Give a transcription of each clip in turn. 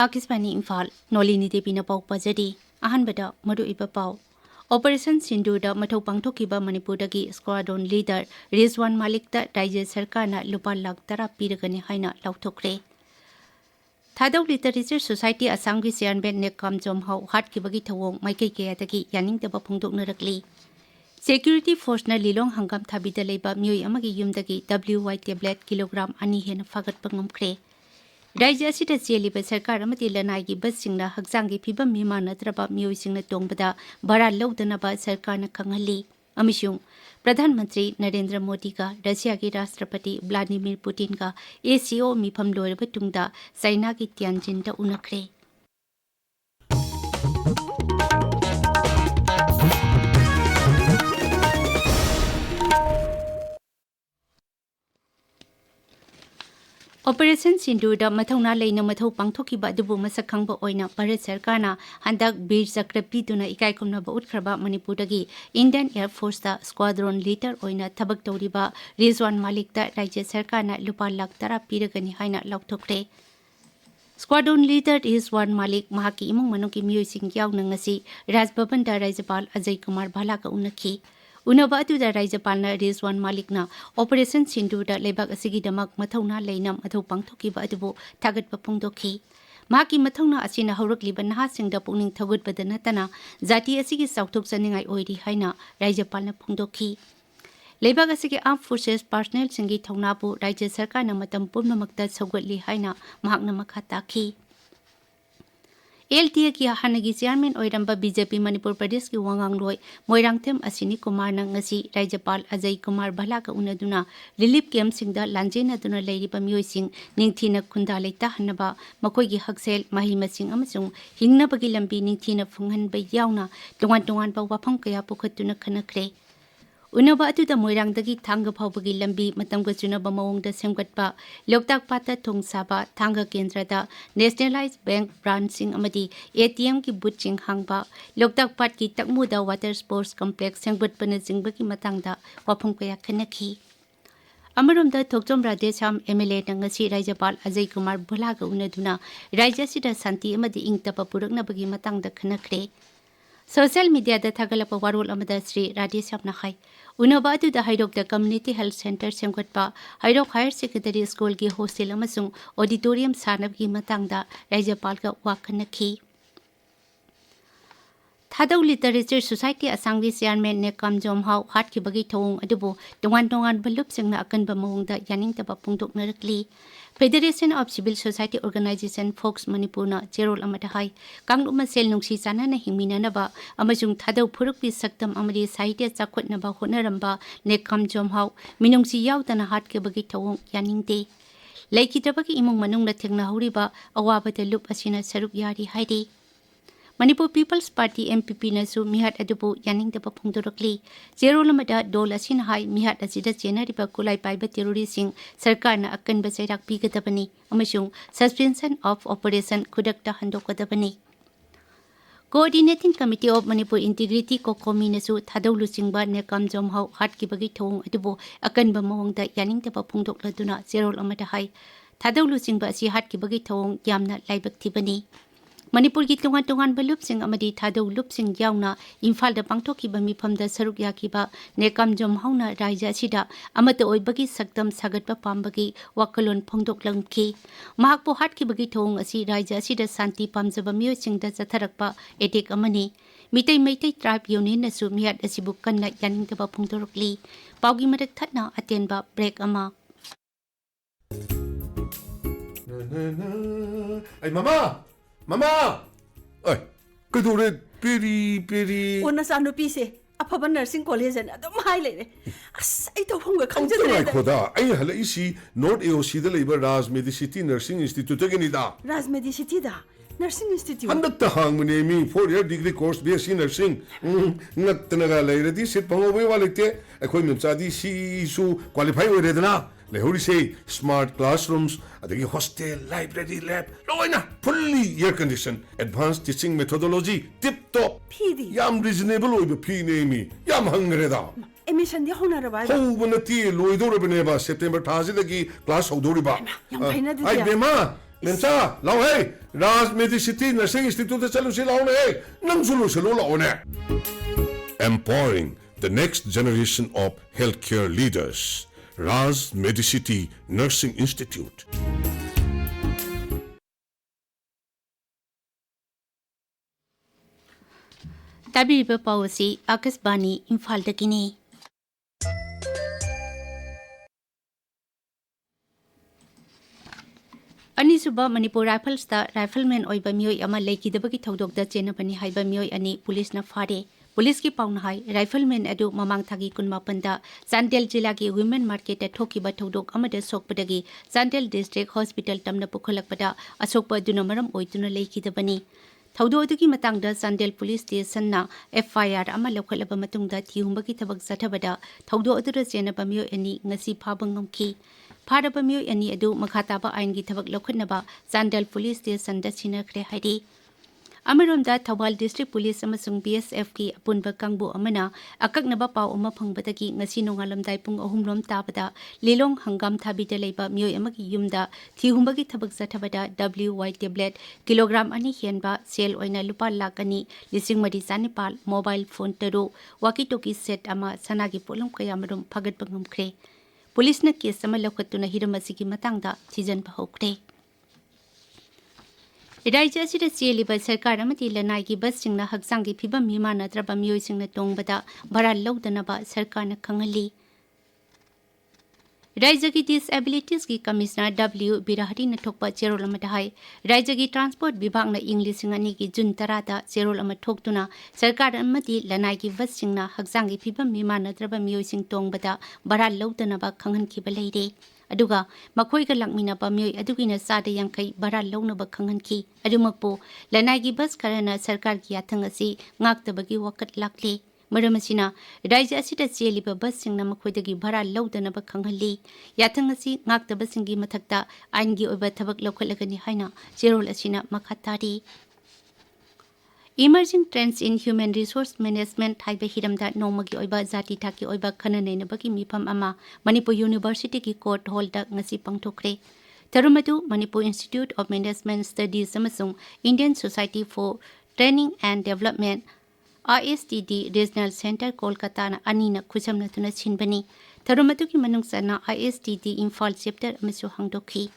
Akismani Imphal Nolini Devi na pau pajadi ahanbada madu iba pau Operation Sinduda mathau pangthokiba Manipurdagi squadron leader Rizwan Malikta Rajya Sarkarna lupa lakh tara piragani haina lauthokre Thadau Literature Society Assanggi Chairman Ngangbam hau hatkibagi thawong maikai kayadagi yaningdaba phongdoknarakli Security Force na lilong hangam thabida leiba miyoi amagi yumdagi WY tablet kilogram ani hena fagatpa ngamkre Rajya asida cheliba sarkar amati lanai bus singna hakjang gi phibam mi manatraba miyoi singna tongbada bara lawdanaba sarkarna khanghali amishung Pradhan Mantri Narendra Modi ka Russia ki Rashtrapati Vladimir Putin ka ACO mifam loiraba tungda China ki Tianjin da unakre Operation Sinduda mathawna leina mathau pangthokiba adubu masak khangba oina Bharat Sarkarna handak Bir Chakra piduna ikai khomnaba utkraba Manipurdagi Indian Air Force da squadron leader oina thabak tawriba Rizwan Malikta Rajya Sarkarna lupa lakh tara piragani haina lauthokre Squadron leader Rizwan Malik mahaki imung manungki miyoi sing yauna ngasi Raj Bhavan da Rajyapal Ajay Kumar Bhala ka unakhi Unaba atuda Rajyapalna Rizwan Malikna Operation Sinduda lebak asigidamak mathawna leinam mathau pangthokiba adubu thagatpa phongdokhi Mahaki mathawna asina haurakliba nahasingda pukning thagutbada natana jati asigi sauthok chaningai oiri haina Rajyapalna phongdokhi Lebak asigi Armed Forces personnel singi thawnabu Rajya Sarkarna matam purnamakta saugatli haina mahakna makha takhi LTA ki hanagi chairman oiramba BJP Manipur Pradesh ki wangangloi Moirangthem Asini Kumar na ngasi Rajyapal Ajay Kumar Bhala ka unaduna relief camp singda lanjena duna leiriba miyoi sing ningthina khunda leita hanaba makoi gi haksel mahi masing amasung hingnabagi lambi ningthina phunghanba yauna tongan ba wafam kaya pukhatuna khanakre Unaba atuda Moirangdagi thanga phawbagi lambi matamga chunaba mawongda semgatpa Loktak Pata Thongsaba thanga kendrada nationalized bank branching amadi ATM ki butching hangba Loktak Pat ki takmuda water sports complex sengbatpana jingbagi matangda wafam kaya khanakhi Amaromda Thokjom Radesham MLA ngasi Rajyapal Ajay Kumar Bhala ga unaduna Rajya sida santi amadi ingtapa puraknabagi matangda khanakre Social media da thagalapa warol amada Sri Radesham nakhai Unaba atuda Hairok da Community Health Center semgatpa Hairok Higher Secondary School ki hostel amasung auditorium sanabgi matangda Rajyapal ka wakhanakhi Thadau Literature Society Assanggi Chairman Ngangbam hau hatkibagi thawong adubu tongan balup singna akanba mawongda yaningtaba phongdoknarakli Federation of Civil Society Organization Folks Manipurna Cherol amada hai kangluma sel nungsi chana na hingminanaba amasung thadau phurukpi saktam amadi sahitya chakhotnaba honaramba Ngangbam hau minungsi yaudana hatkibagi thawong yaningte Laikitabagi imung manungna thengna horiba awabata lup asina saruk yari haidi Manipur People's Party MPP nasu mihat adubu yaningdaba phongdorakli zero lamada dol asin hai mihat asida chenariba kulai paiba terroristing sarkarna akanba chairak pigadabani amasung suspension of operation khudakta handokadabani Coordinating Committee of Manipur Integrity Kokomi nasu thadau lusingba Ngangbam hau hatkibagi thawong adubu akanba mawongda yaningdaba phongdokladuna zero lamada hai thadau lusingba asi hatkibagi thawong yamna laibak thibani Manipur ki tongan balup sing amadi thadau lup sing yauna Imphal da pangthokiba mifamda saruk yakiba Ngangbam hauna rajya sida amata oibagi saktam sagatpa pambagi wakalon phongdoklamki mahakpo hatkibagi thawong asi rajya sida santi pamjaba miyoi singda chatharakpa etek amani mitai maitai tribe union nasu mihat asibu kanna yaningdaba phongdorokli paugi marak thatna atenba break ama Ay Mama! Ay, kadure peri. Una sanu pise. Apaba nursing college na adum hai le. As ai to hunga khangja le. Khoda, ai hala isi North AOC da labor Raj Medicity Nursing Institute gani da. Raj Medicity da. Nursing Institute. Handak ta hang mune mi 4-year degree course BSc Nursing. Naktanaga lairadi sit pangobe walekte. Akhoi memchadi si su qualify oiredana. Lehuri say smart classrooms, adagi hostel, library, lab, loina fully air conditioned, advanced teaching methodology, tip top. PD. Yam reasonable oiba P name yam hangreda. Emission di hona raba. How banati loido rabaneba September 30 dagi class hodori ba. Yam bhaina di. Ai bema मेमचा लाओ है राज Medicity nursing institute चलो से लाओ ने नंग सुलो से लाओ ने empowering the next generation of healthcare leaders Raj Medicity Nursing Institute ताबीब पावसी आकाशवाणी इम्फाल दकिनी अनिसुबा मणिपुर राइफल्सता राइफलमैन ओइबा मियोय अमा लेकिदबगी थौदोकदा चेनबनी हाइबा मियोय अनि पुलिसना फारे पुलिस की पाउन हाई राइफलमैन अदु ममांग थागी कुनमापनदा चांदेल जिला की वुमेन मार्केट थोकिबा थौदोक अमदा सोकपदगी चांदेल डिस्ट्रिक्ट हॉस्पिटल तमना पुखलकपदा असोकपा दुना मरम ओइतुना लेकिदबनी थौदोदुगी मतंगदा चांदेल पुलिस स्टेशनना एफआईआर अमा लौखलबा मतुंगदा थिहुंबगी थबक जथबदा थौदो अदुरा चेनबा मियोय अनि ngasi फाबंगमखी फारबा मियोय अनि अदु मखाताबा आइनगी थबक लौखनबा चांदेल पुलिस स्टेशन दा छिनखरे हाइदी अमरोमदा थौबाल डिस्ट्रिक्ट पुलिस अमसुंग बीएसएफ की अपुनबा कांगबु अमना अककनबा पाव अमा फंगबदगी ngasi नोंगालमदाय पुंग अहुमरोम ताबदा लिलोंग हंगाम थाबिदा लेबा मियोय अमगी युमदा थिहुंबगी थबक जथबदा WY टेबलेट किलोग्राम अनि हेनबा सेल ओइना लुपा लाख अनि लिसिंग मरी चानिपाल मोबाइल फोन तरो वाकी टोकी सेट अमा सनागी पोलम कयामरोम फगत बंगमख्रे पुलिस न केस अमा लौखतुना हिरमसिगी मतंगदा थिजन बहौख्रे राज्य असिदा चेलिबा सरकार अमति लनाई बस सिंगना हक्सांगी फिबम हिमानद्रबा मियोय सिंगना तोंगबदा भरा लौदनबा सरकारना खंगली राज्य की डिसेबिलिटीज की कमिश्नर W बिराहरी न ठोकपा चेरोल अमदा हाय राज्य की ट्रांसपोर्ट विभाग न इंग्लिश सिंगनी की जून 10 दा चेरोल अम ठोकतुना सरकार अमति लनाई की बस सिंगना हक्सांगी फिबम हिमानद्रबा मियोय सिंग तोंगबदा भरा लौदनबा खंगनखिबा लेरे अदुगा मखोइगा लंगमिनाबा मियोय अदुगिना सादा यांखै भरा लौनबा खंगनखि अदुमकपो लनाई बस खरना सरकार की याथंग असि ngaktabagi wakat lakle मरमसिना राज्य असिदा चेलिबा बस सिंगना मखोइदगी भरा लौदनबा खंगहली याथंग असि ngaktabasinggi mathakta आइनगी ओइबा थबक लौखलगनि हाइना चेरोल असिना मखातारी Emerging trends in human resource management हाइबा हिरमदा नोमगी ओइबा जाति थाकी ओइबा खननैनबगी मिफम अमा मणिपुर यूनिवर्सिटी की कोर्ट हॉलदा ngasi pangthokre Tarumadu Manipur Institute of Management Studies अमसुंग Indian Society for Training and Development ISTD Regional Center Kolkata na anina khujamnatuna chinbani Tarumadu ki manungsana ISTD Imphal chapter amasu hangdokhi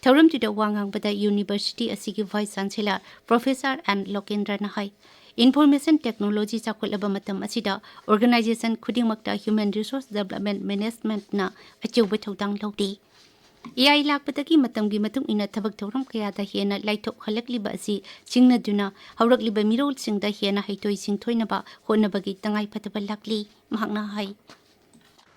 Tauram to the Wangang Bada University Asigi Vice Chancellor Professor and Lokendra Nahai Information Technology Chakulabamatam Asida Organization Kudimakta Human Resource Development Management na Achubutang Lodi AI lakpataki matamgi matung ina tabak tauram kayada hiena laitok halakliba asi chingna duna haurakliba mirol singda hiena haitoi singthoina ba honabagi tangai pataba lakli mahakna hai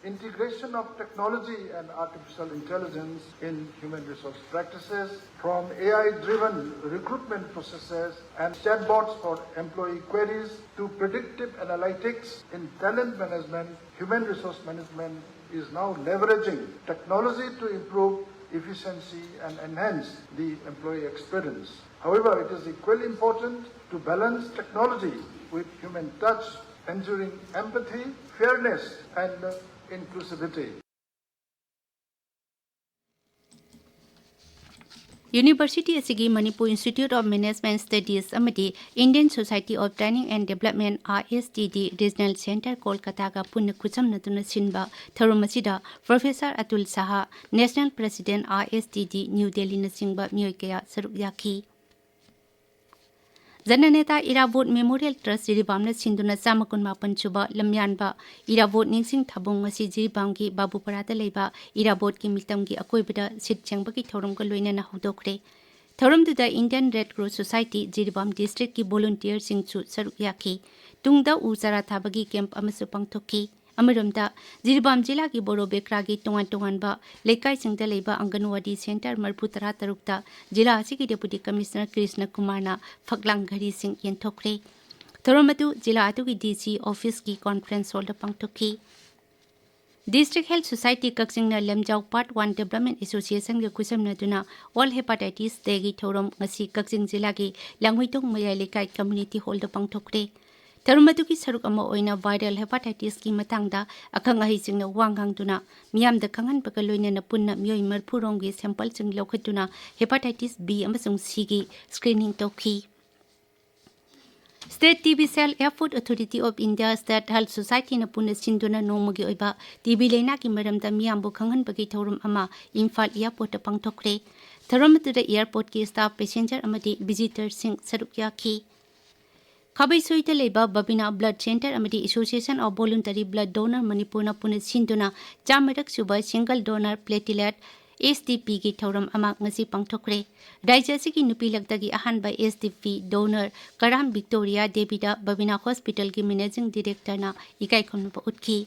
Integration of technology and artificial intelligence in human resource practices, from AI-driven recruitment processes and chatbots for employee queries to predictive analytics in talent management, human resource management is now leveraging technology to improve efficiency and enhance the employee experience. However, it is equally important to balance technology with human touch, ensuring empathy, fairness, and inclusivity. University asigi Manipur Institute of Management Studies amadi Indian Society of Training and Development ISTD Regional Center Kolkata ga punna kucham natuna sinba tharumasida Professor Atul Saha National President ISTD New Delhi na singba mioikaya saruk yakhi Zananeta Irabot Memorial Trust Jiribamna Sinduna Samakun Mapan Chuba Lamyanba Irabot Ningsing Tabung Masi Jiribamgi Babu Parata Leba Irabot Ki Mitamgi Akoibada Sit Changbaki Thorum Galwina na Hudokre Thorum to the Indian Red Cross Society Jiribam District Ki Volunteer Sing Chu Sarukyaki Tungda Uzara Tabagi Camp Amasupang Toki Amarumda Jiribam Jila ki Boro Bekragi Tongan ba Lekai Singda Leba Anganwadi Center Marputara Tarukta Jila Asiki Deputy Commissioner Krishna Kumarna Faklang Ghari Singh Yentokre Thoromatu Jila Atu ki DC Office ki Conference Hall Pangtoki District Health Society Kaksing na Lemjau Part 1 Development Association ga kusam na duna All Hepatitis Degi Thorom ngasi Kaksing Jila ki Langhuitong Maya Lekai Community Hall Pangtokre Tarumatuki saruk ama oina viral hepatitis ki matangda akang ahising na wangang tuna miyam da kangan pagaloina na punna miyoy marpurong gi sample sing lokatuna hepatitis B amasung C gi screening toki. State TB Cell Airport Authority of India State Health Society na punna sinduna nongmagi oiba TB lena ki maramda miyambu kangan bagi thorum ama Imphal Airport pangtokre. Taramatu da airport ki staff passenger amadi visitor sing sarukya ki. Kabai soita leba Babina Blood Center amadi Association of Voluntary Blood Donor Manipur na punna sinduna jamarak suba single donor platelet SDP ki thoram ama ngasi pangtokre. Raja sigi nupilagdagi ahanba SDP donor Karam Victoria Devida Babina Hospital ki managing director na ikai khonba utki.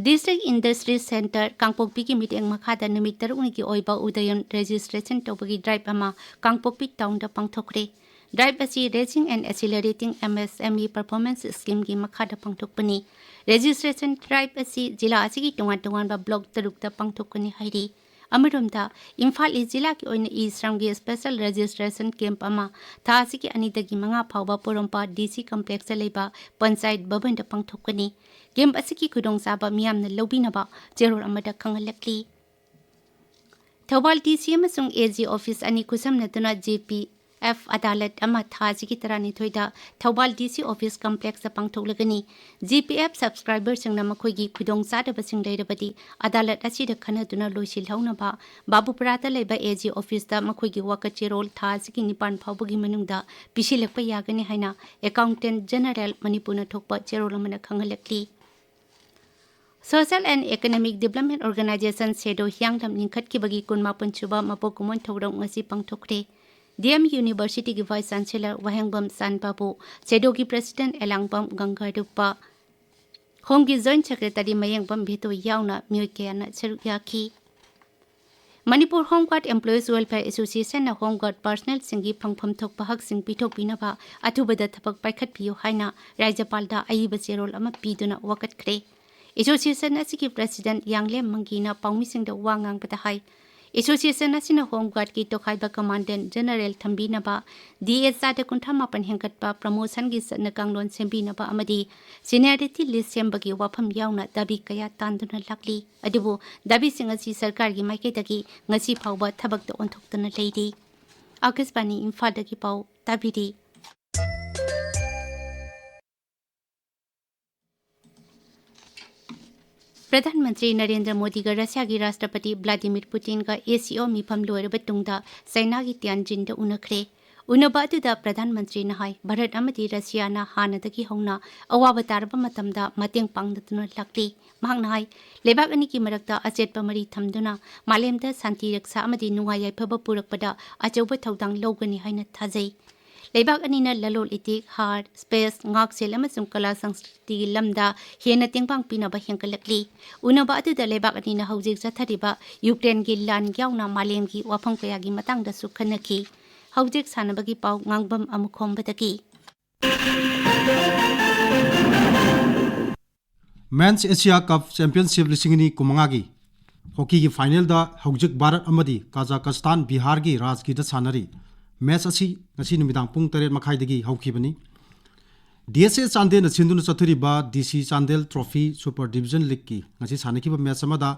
District Industry Center Kangpokpi ki meeting makhada namit taruk ki oiba udayan registration tobagi drive ama Kangpokpi town da pangtokre. Drive asi Raising and Accelerating MSME Performance Scheme ki makhada pangtokpani. Registration drive asi jila asi ki tungan ba block tarukta pangtokpani hairi. Amarumda Imphal jila ki oina Eastram ki special registration camp ama tha asi ki anidagi manga phawba porompa DC complex leba panchayat bhavan da pangtokpani. Camp asi ki khudong saba miyam na lobinaba jeror amada khangalakli. Thawal DC amasung AG office ani kusam natuna JP F Adalat ama thaji ki tarani thoida Thawal DC office complex sa pangthoklagani GPF subscriber sing na makhoi khudong sada basing leirabadi Adalat asi da khanaduna loisil hauna ba Babuprata leba AG office da makhoi gi wakacherol thaji ki nipan phawbugi manungda pisilakpa yagani haina accountant general manipuna thokpa cherol amana khangalakli. Social and Economic Development Organization Sedo Hyangdam Ningkhat ki bagi kun mapun chuba mapokumon thawrong ngasi pangthokre. DM University ki Vice Chancellor Ngangbam Sanpabu, Sedo ki President Ngangbam Gangadupa, Home ki Joint Secretary Mayangbam Bito Yauna Myokeana Seruyaki. Manipur Home Guard Employees Welfare Association na Home Guard Personnel Singi Pangpham Thokpa Hak Sing Pithok Pinaba Atubada Thapak Paikhat Piyo Haina Rajapalda Ayiba Cherol ama Piduna Wakat Kre. Association asiki President Yanglem Mangina Pangmising da Wangang Patahai. Association asina Home Guard ki Tokhaiba Commandant General Thambinaba DS Zata Kuntama Panhengkatpa Promotion gi Satna Kanglon Sembinaba Amadi Seniority List Sembagi Wapam Yauna Dabi Kaya Tanduna Lakli Adibu Dabi Singasi Sarkar gi Maiketagi Ngasi Phawba Thabak da Onthoktana Leidi Akasbani Imphal dagi Pau Tabidi. प्रधानमंत्री नरेंद्र मोदी का Russia की राष्ट्रपति Vladimir Putin का ACO मिफम लोरब तुंगदा China की Tianjin दा उनखरे उनबादुदा प्रधानमंत्री नहाय Bharat अमदी Russia ना हानदगी होना अवाब तारब मतमदा मतेंग पांगदुना लक्ली मांगनाय लेबाक अनि की मरकता अचेतप मरी थमदुना मालेमदा शांति रक्षा अमदी नुंगा याइफब पुरकपदा अचौब थौदांग लौगनी हाइना थाजै लेबाक अनिना ललोल इतिक heart space ngaksel amasung kala sangskriti lamda hena tengpang pinaba hengkalakli unaba atuda lebak anina haujik chathariba Ukraine gi lan yauna malem gi wafam kaya gi matang da sukhanaki haujik sanabagi pau Ngangbam Amukhomba daki Men's Asia Cup Championship lisingini kumangagi hockey gi final da haujik Bharat amadi Kazakhstan Bihar gi Rajgi da sanari match asi ngasi numidang pung 8 makhai dagi haukibani DSA Chandel na sinduna chathuri ba DC Chandel Trophy Super Division League ki ngasi sanakiba match amada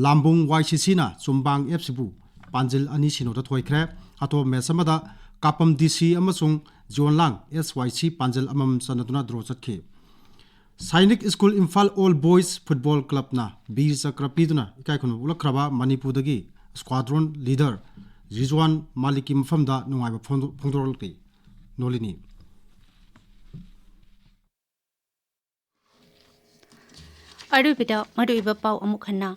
Lambung YCC na Chumbang FC bu Panjil ani sino da thoikre ato match amada Kapam DC amasung Jonlang SYC Panjil amam sanaduna draw chatke Sainik School Imphal All Boys Football Club na Bir Chakrapiduna ikai khunu ulakraba Manipur dagi squadron leader Rizwan Maliki Mfamda Nungaiba Pondrol Ki Nolini Arubida Maduiba Pau Amukhana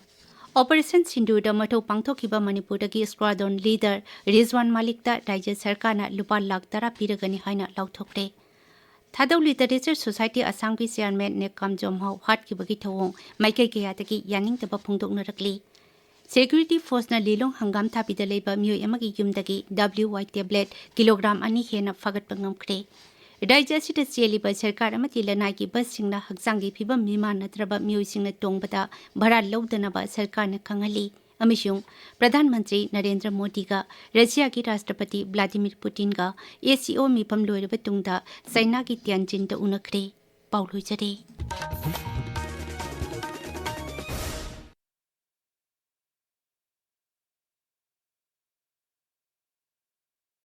Operation Sindu da Mato Pangthokiba Manipur dagi squadron leader Rizwan Malik da Rajya Sarkar na lupa lakh tara piragani haina lauthokre Thadau Literature Society Assam ki chairman Ngangbam hau hat ki bagi thawong maikai kaya taki yaning taba phongdokna rakli Security Force na lilong hangam thapida leiba myoy amagi yumdagi WY tablet kilogram ani hena fagat pangamkre Rajya sida cheliba sarkar amati lanai ki bus singna haksangi phibam miman natraba myoy singna tongbada bhara lawdana ba sarkar na khangali अमिशुंग प्रधानमंत्री नरेंद्र मोदी का Russia की राष्ट्रपति Vladimir Putin का ACO मिफम लोइरब तुंगदा China की Tianjin the उनखरे पाउलुजरे।